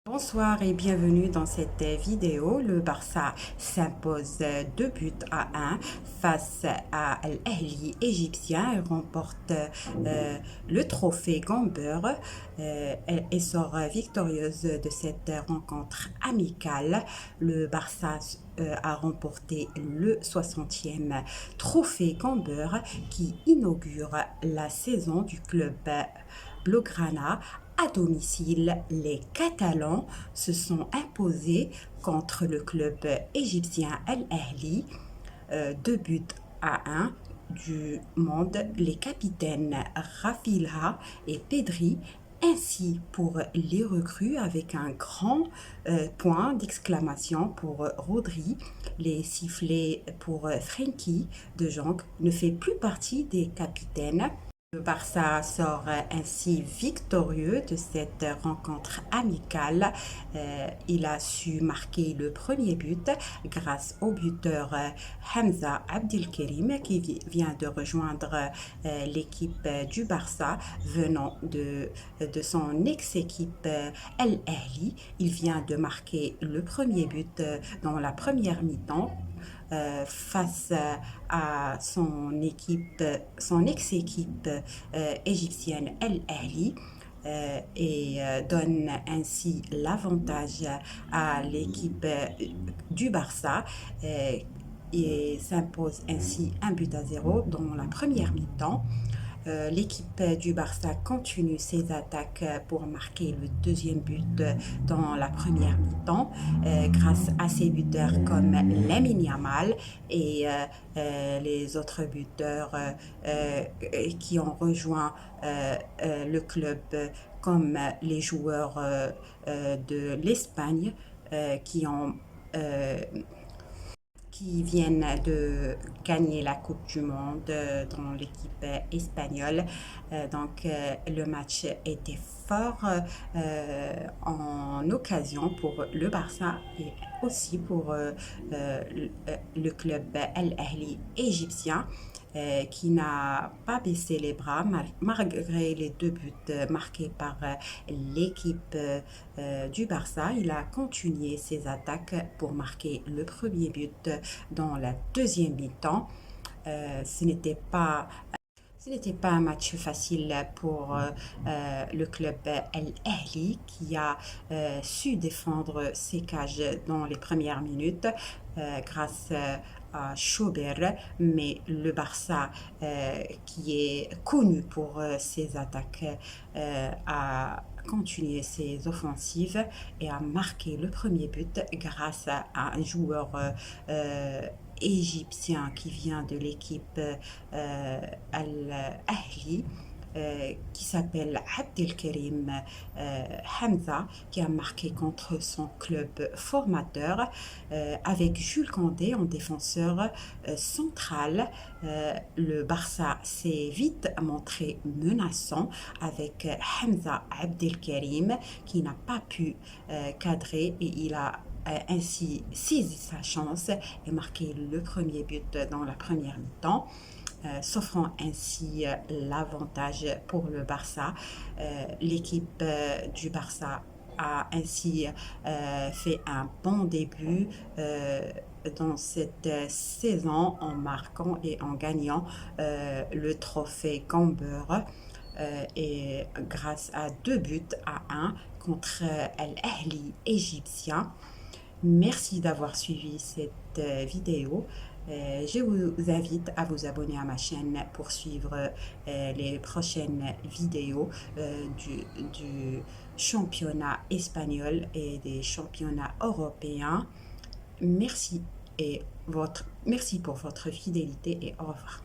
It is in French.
Bonsoir et bienvenue dans cette vidéo. Le Barça s'impose 2 buts à 1 face à l'Ahli égyptien et remporte le trophée Gamber et sort victorieuse de cette rencontre amicale. Le Barça a remporté le 60e trophée Gamber qui inaugure la saison du club Blaugrana. À domicile, les Catalans se sont imposés contre le club égyptien Al Ahly, 2 buts à 1 du monde. Les capitaines Rafinha et Pedri ainsi pour les recrues avec un grand point d'exclamation pour Rodri. Les sifflets pour Frenkie de Jong ne fait plus partie des capitaines. Le Barça sort ainsi victorieux de cette rencontre amicale. Il a su marquer le premier but grâce au buteur Hamza Abdelkerim qui vient de rejoindre l'équipe du Barça venant de son ex-équipe El Ahly. Il vient de marquer le premier but dans la première mi-temps. Face à son ex-équipe égyptienne El Ahly et donne ainsi l'avantage à l'équipe du Barça et s'impose ainsi 1 but à 0 dans la première mi-temps. L'équipe du Barça continue ses attaques pour marquer le deuxième but dans la première mi-temps grâce à ses buteurs comme Lamine Yamal et les autres buteurs qui ont rejoint le club comme les joueurs de l'Espagne qui ont qui viennent de gagner la Coupe du Monde dans l'équipe espagnole. Le match était fort en occasion pour le Barça et aussi pour le club Al Ahly égyptien. Qui n'a pas baissé les bras malgré les 2 buts marqués par l'équipe du Barça. Il a continué ses attaques pour marquer le premier but dans la deuxième mi-temps. Ce n'était pas un match facile pour le club El Ahly qui a su défendre ses cages dans les premières minutes grâce à Schober, mais le Barça qui est connu pour ses attaques a continué ses offensives et a marqué le premier but grâce à un joueur égyptien qui vient de l'équipe Al-Ahli qui s'appelle Abdelkerim Hamza, qui a marqué contre son club formateur avec Jules Koundé en défenseur central. Le Barça s'est vite montré menaçant avec Hamza Abdelkerim qui n'a pas pu cadrer et il a ainsi saisi sa chance et marqué le premier but dans la première mi-temps. S'offrant ainsi l'avantage pour le Barça. L'équipe du Barça a ainsi fait un bon début dans cette saison en marquant et en gagnant le trophée Gamber et grâce à 2 buts à 1 contre Al Ahly égyptien. Merci d'avoir suivi cette vidéo. Je vous invite à vous abonner à ma chaîne pour suivre les prochaines vidéos du championnat espagnol et des championnats européens. Merci pour votre fidélité et au revoir.